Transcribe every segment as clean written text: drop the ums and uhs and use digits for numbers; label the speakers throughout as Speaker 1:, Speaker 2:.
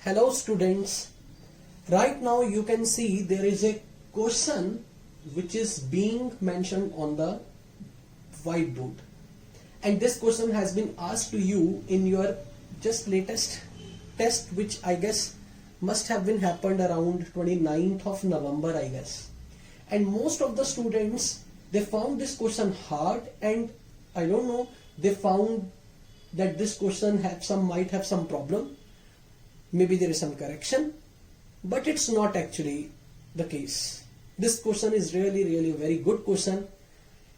Speaker 1: Hello students, right now you can see there is a question which is being mentioned on the whiteboard, and this question has been asked to you in your just latest test, which I guess must have been happened around 29th of November I guess. And most of the students, they found this question hard, and I don't know, they found that this question might have some problem. Maybe there is some correction, but it's not actually the case. This question is really a very good question,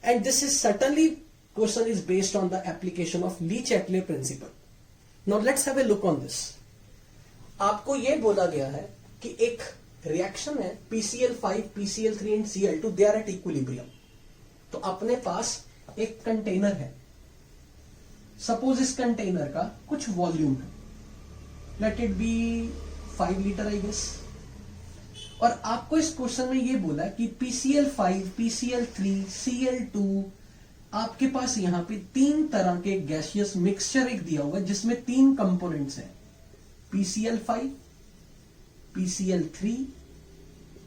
Speaker 1: and this is certainly question is based on the application of Le-Chatelet principle. Now let's have a look on this. आपको ये बोला गया है कि एक reaction है PCl5, PCl3 and Cl2, they are at equilibrium. तो अपने पास एक कंटेनर है. सपोज इस कंटेनर का कुछ वॉल्यूम है, let it be 5 litre I guess, और आपको इस क्वेश्चन में ये बोला कि PCl5, PCl3, Cl2, आपके पास यहां पे तीन तरह के गैसियस मिक्सचर एक दिया हुआ है जिसमें तीन कंपोनेंट्स हैं, PCl5, PCl3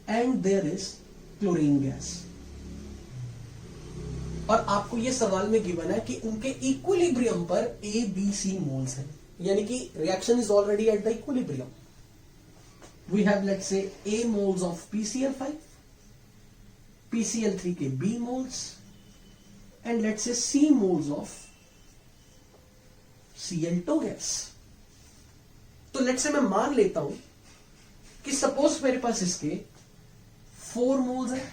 Speaker 1: and there is chlorine gas. और आपको ये सवाल में गिवन है कि उनके इक्विलिब्रियम पर A, B, C मोल्स हैं, यानी कि reaction is already at the equilibrium. We have let's say A moles of PCl5, PCl3 के B moles and let's say C moles of Cl2 gas. तो let's say मैं मान लेता हूं कि सपोज मेरे पास इसके 4 मोल्स है,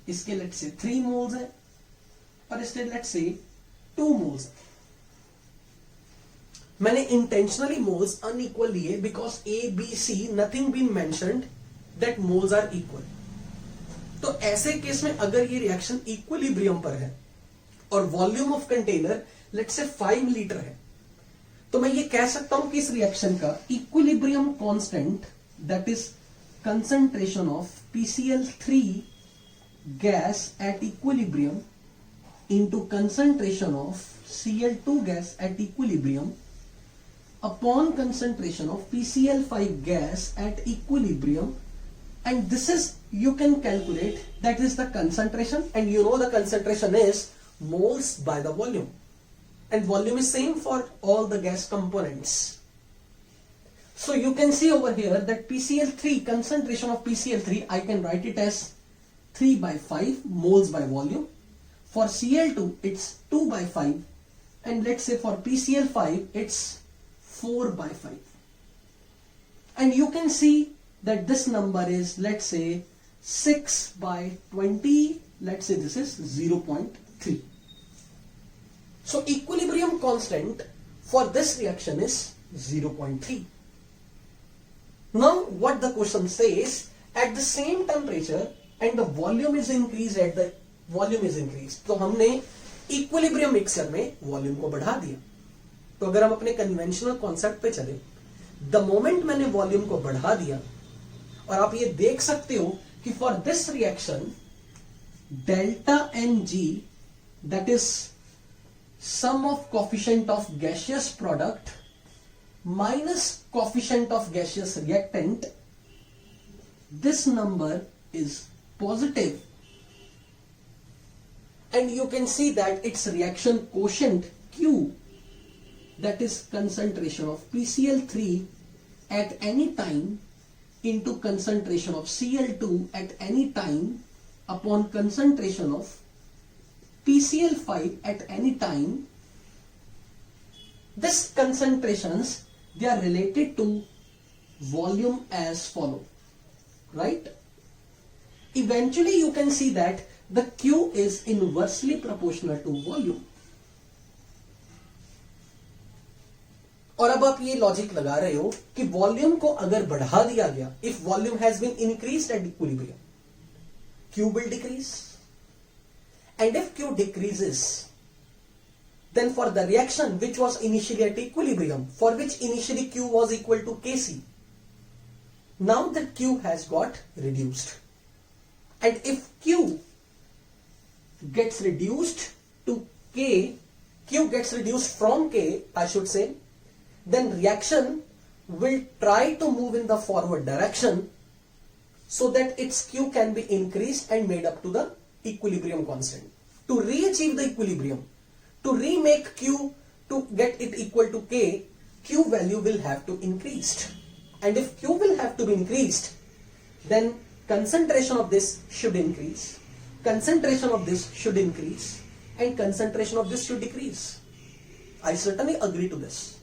Speaker 1: इसके लेट्स से 3 मोल्स है, और इसके लेट्स से 2 मोल्स है. मैंने इंटेंशनली मोल्स अनइक्वल लिए because A, B, C nothing been mentioned that moles are equal. तो ऐसे केस में अगर ये रिएक्शन इक्विलिब्रियम पर है और volume of container let's say 5 litre है, तो मैं ये कह सकता हूं कि इस रिएक्शन का equilibrium constant that is concentration of PCl3 gas at equilibrium into concentration of Cl2 gas at equilibrium upon concentration of PCl5 gas at equilibrium, and this is, you can calculate, that is the concentration, and you know the concentration is moles by the volume, and volume is same for all the gas components. So you can see over here that PCl3, concentration of PCl3, I can write it as 3 by 5 moles by volume. For Cl2 it's 2 by 5, and let's say for PCl5 it's 4 by 5. And you can see that this number is, let's say, 6 by 20, let's say this is 0.3. So equilibrium constant for this reaction is 0.3. Now what the question says, at the same temperature and the volume is increased, at the volume is increased, तो हमने equilibrium mixture में volume को बढ़ा दिया. तो अगर हम अपने कन्वेंशनल कॉन्सेप्ट पे चले, द मोमेंट मैंने वॉल्यूम को बढ़ा दिया, और आप ये देख सकते हो कि for this reaction delta Ng, that is sum of coefficient of gaseous product minus coefficient of gaseous reactant, this number is positive, and you can see that its reaction quotient Q, that is concentration of PCl3 at any time into concentration of Cl2 at any time upon concentration of PCl5 at any time, this concentrations, they are related to volume as follow, right? Eventually you can see that the Q is inversely proportional to volume. और अब आप ये logic लगा रहे हो कि volume को अगर बढ़ा दिया गया, if volume has been increased at equilibrium, Q will decrease, and if Q decreases, then for the reaction which was initially at equilibrium, for which initially Q was equal to Kc, now that Q has got reduced, and if Q gets reduced to K, Q gets reduced from K, I should say, then reaction will try to move in the forward direction so that its Q can be increased and made up to the equilibrium constant. To re-achieve the equilibrium, to remake Q to get it equal to K, Q value will have to increase. And if Q will have to be increased, then concentration of this should increase, concentration of this should increase, and concentration of this should decrease. I certainly agree to this.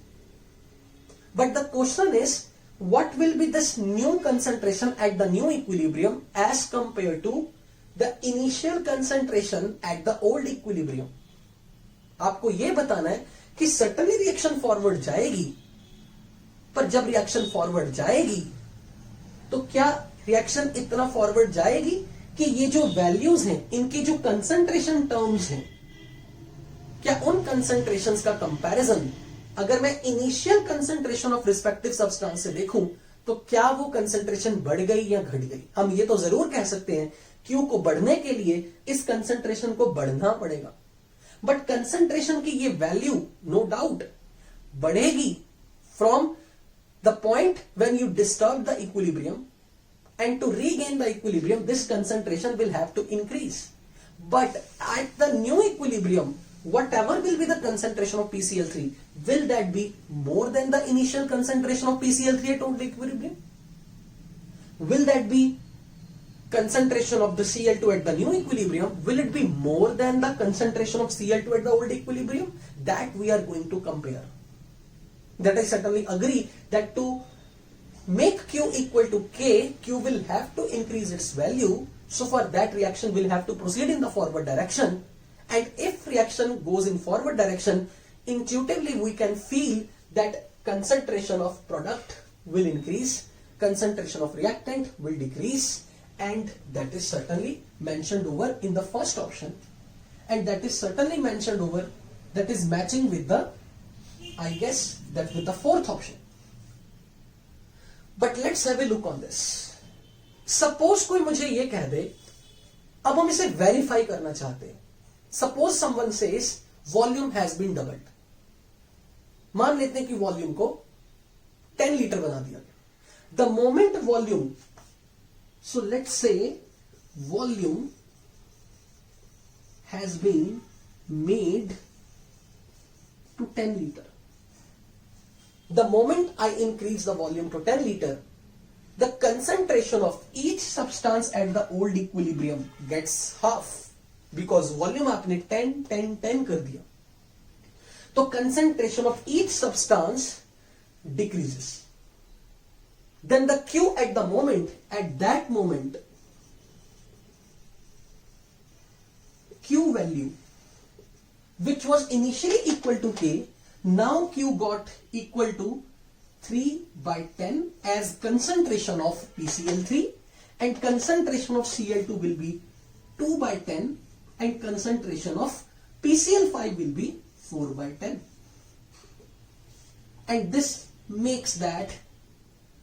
Speaker 1: But the question is, what will be this new concentration at the new equilibrium as compared to the initial concentration at the old equilibrium? आपको ये बताना है कि certainly reaction forward जाएगी, पर जब reaction forward जाएगी तो क्या रिएक्शन इतना फॉरवर्ड जाएगी कि ये जो वैल्यूज हैं, इनके जो कंसंट्रेशन टर्म्स हैं, क्या उन कंसंट्रेशंस का कंपैरिजन अगर मैं initial concentration of respective substance से देखूं तो क्या वो कंसंट्रेशन बढ़ गई या घट गई? हम ये तो जरूर कह सकते हैं Q को बढ़ने के लिए इस कंसंट्रेशन को बढ़ना पड़ेगा, बट कंसंट्रेशन की ये वैल्यू नो डाउट बढ़ेगी from the point when you disturb the equilibrium, and to regain the equilibrium this concentration will have to increase. But at the new equilibrium, whatever will be the concentration of PCl3, will that be more than the initial concentration of PCl3 at old equilibrium? Will that be concentration of the Cl2 at the new equilibrium? Will it be more than the concentration of Cl2 at the old equilibrium? That we are going to compare. That I certainly agree that to make Q equal to K, Q will have to increase its value. So for that, reaction will have to proceed in the forward direction. And if reaction goes in forward direction, intuitively we can feel that concentration of product will increase, concentration of reactant will decrease, and that is certainly mentioned over in the first option. And that is certainly mentioned over, that is matching with the, I guess, that with the fourth option. But let's have a look on this. Suppose कोई मुझे ये कह दे, अब हम इसे verify करना चाहते हैं. Suppose someone says volume has been doubled. मान लेते हैं कि वॉल्यूम को 10 लीटर बना दिया गया. The moment volume, so let's say volume has been made to 10 liter. The moment I increase the volume to 10 liter, the concentration of each substance at the old equilibrium gets half, because volume आपने 10, 10, 10 कर दिया. तो concentration of each substance decreases. Then the Q at the moment, at that moment, Q value, which was initially equal to K, now Q got equal to 3 by 10 as concentration of PCl3, and concentration of Cl2 will be 2 by 10, and concentration of PCl5 will be 4 by 10. And this makes that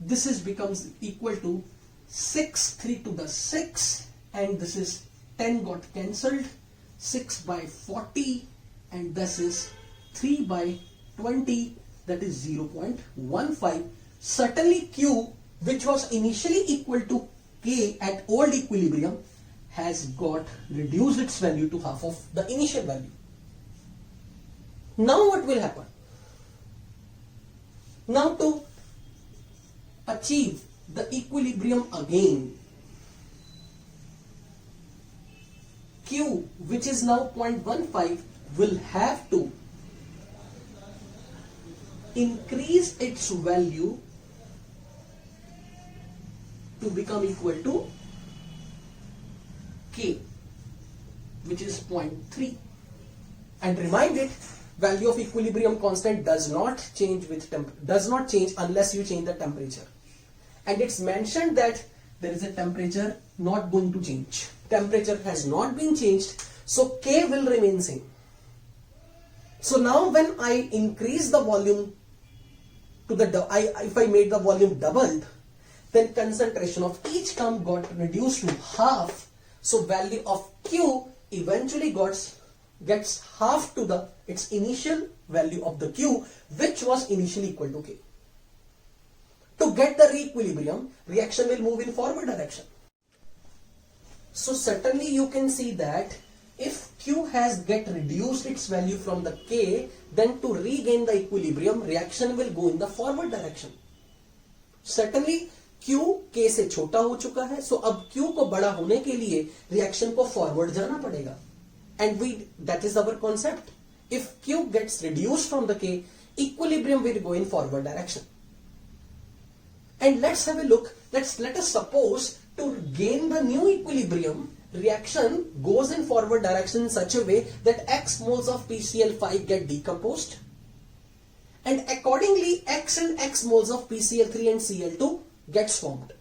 Speaker 1: this is becomes equal to 6, 3 to the 6, and this is 10 got cancelled, 6 by 40, and this is 3 by 20, that is 0.15. Certainly Q, which was initially equal to K at old equilibrium, has got reduced its value to half of the initial value. Now what will happen? Now to achieve the equilibrium again, Q, which is now 0.15, will have to increase its value to become equal to K, which is 0.3. And remind it, value of equilibrium constant does not change unless you change the temperature. And it's mentioned that there is a temperature not going to change. Temperature has not been changed, so K will remain same. So now when I increase the volume to if I made the volume doubled, then concentration of each term got reduced to half. So value of Q eventually gets half to its initial value of the Q, which was initially equal to K. get the re-equilibrium, reaction will move in forward direction. So certainly you can see that if Q has get reduced its value from the K, then to regain the equilibrium, reaction will go in the forward direction. Certainly Q K से छोटा हो चुका है, so अब Q को बड़ा होने के लिए reaction को forward जाना पड़ेगा. And that is our concept. If Q gets reduced from the K, equilibrium will go in forward direction. And let's have a look. Let us suppose to gain the new equilibrium, reaction goes in forward direction in such a way that X moles of PCl5 get decomposed, and accordingly X and X moles of PCl3 and Cl2 gets formed.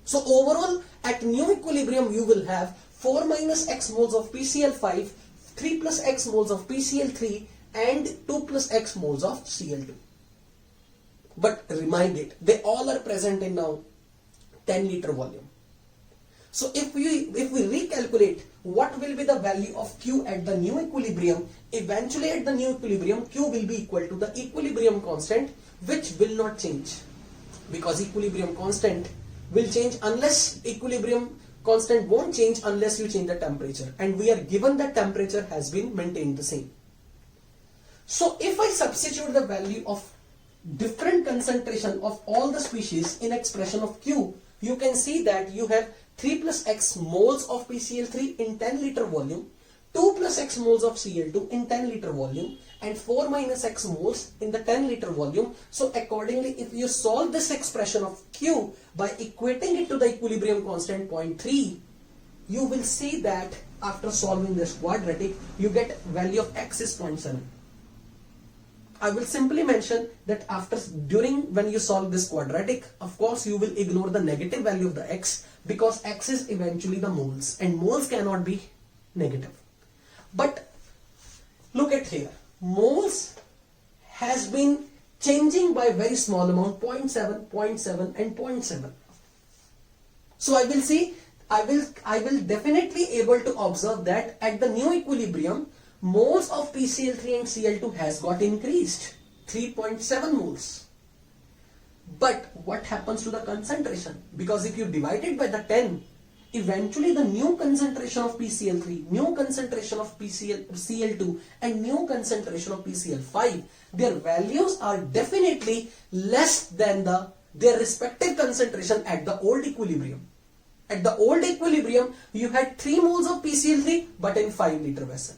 Speaker 1: So overall at new equilibrium you will have 4 minus X moles of PCl5, 3 plus X moles of PCl3 and 2 plus X moles of Cl2. But remind it, they all are present in now 10 liter volume. So if we recalculate what will be the value of Q at the new equilibrium, eventually at the new equilibrium Q will be equal to the equilibrium constant, which will not change, because equilibrium constant will change unless equilibrium constant won't change unless you change the temperature, and we are given that temperature has been maintained the same. So if I substitute the value of different concentration of all the species in expression of Q, you can see that you have 3 plus X moles of PCl3 in 10 liter volume, 2 plus X moles of Cl2 in 10 liter volume, and 4 minus X moles in the 10 liter volume. So accordingly, if you solve this expression of Q by equating it to the equilibrium constant 0.3, you will see that after solving this quadratic, you get value of X is 0.7. I will simply mention that during when you solve this quadratic, of course you will ignore the negative value of the X, because X is eventually the moles and moles cannot be negative. But look at here, moles has been changing by very small amount, 0.7, 0.7 and 0.7. So I will definitely able to observe that at the new equilibrium, moles of PCl3 and Cl2 has got increased, 3.7 moles. But what happens to the concentration? Because if you divide it by the 10, eventually the new concentration of PCl3, new concentration of Cl2 and new concentration of PCl5, their values are definitely less than their respective concentration at the old equilibrium. At the old equilibrium, you had 3 moles of PCl3 but in 5 liter vessel.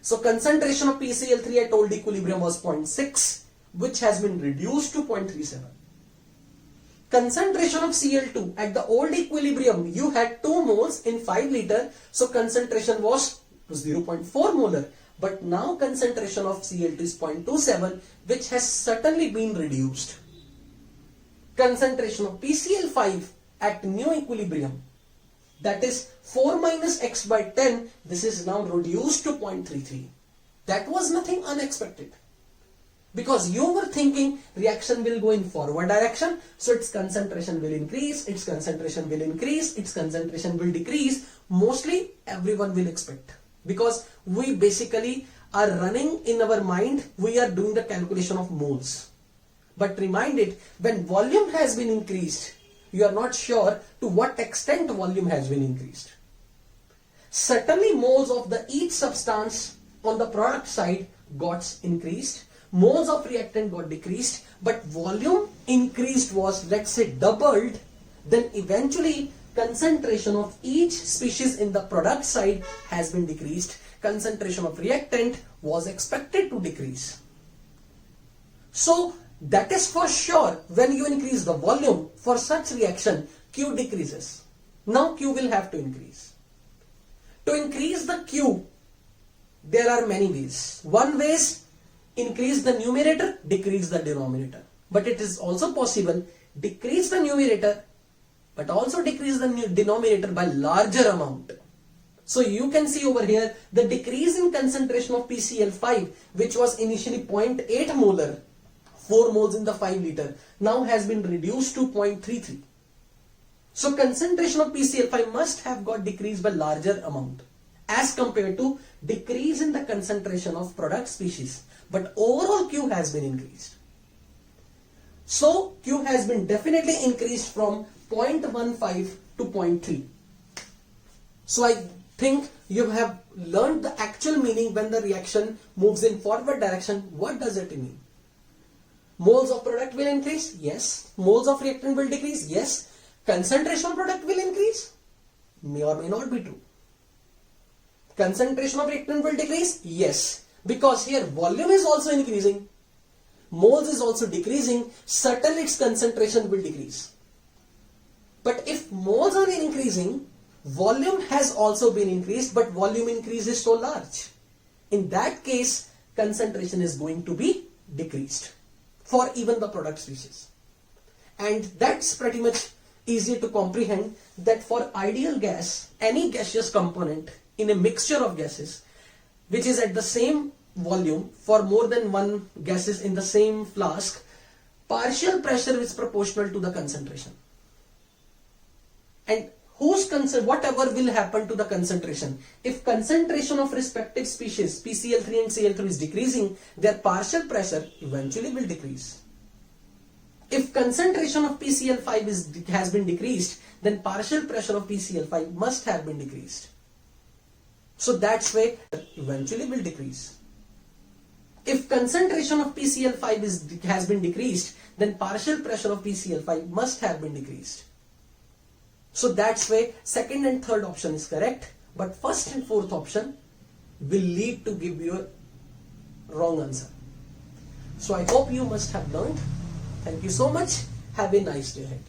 Speaker 1: So concentration of PCl3 at old equilibrium was 0.6, which has been reduced to 0.37. Concentration of Cl2 at the old equilibrium, you had 2 moles in 5 liter, so concentration was 0.4 molar. But now concentration of Cl2 is 0.27, which has certainly been reduced. Concentration of PCl5 at new equilibrium, that is 4 minus X by 10, this is now reduced to 0.33. That was nothing unexpected, because you were thinking reaction will go in forward direction, so its concentration will increase, its concentration will increase, its concentration will decrease. Mostly everyone will expect, because we basically are running in our mind, we are doing the calculation of moles. But remind it, when volume has been increased, you are not sure to what extent volume has been increased. Certainly moles of each substance on the product side got increased, moles of reactant got decreased, but volume increased was, let's say, doubled. Then eventually concentration of each species in the product side has been decreased. Concentration of reactant was expected to decrease. So that is for sure, when you increase the volume for such reaction, Q decreases. Now Q will have to increase. To increase the Q, there are many ways. One way is increase the numerator, decrease the denominator. But it is also possible decrease the numerator but also decrease the denominator by larger amount. So you can see over here the decrease in concentration of PCl5, which was initially 0.8 molar, 4 moles in the 5 liter, now has been reduced to 0.33. So concentration of PCl5 must have got decreased by larger amount as compared to decrease in the concentration of product species. But overall Q has been increased. So Q has been definitely increased from 0.15 to 0.3. So I think you have learned the actual meaning when the reaction moves in forward direction. What does it mean? Moles of product will increase? Yes. Moles of reactant will decrease? Yes. Concentration of product will increase? May or may not be true. Concentration of reactant will decrease? Yes. Because here volume is also increasing. Moles is also decreasing. Certainly its concentration will decrease. But if moles are increasing, volume has also been increased, but volume increase is so large. In that case, concentration is going to be decreased for even the product species. And that's pretty much easy to comprehend that for ideal gas, any gaseous component in a mixture of gases, which is at the same volume for more than one gases in the same flask, partial pressure is proportional to the concentration. And whatever will happen to the concentration, if concentration of respective species PCl3 and Cl3 is decreasing, their partial pressure eventually will decrease. If concentration of PCl5 has been decreased, then partial pressure of PCl5 must have been decreased. So that's why eventually will decrease. If concentration of PCl5 has been decreased, then partial pressure of PCl5 must have been decreased. So that's why second and third option is correct, but first and fourth option will lead to give you a wrong answer. So I hope you must have learned. Thank you so much. Have a nice day ahead.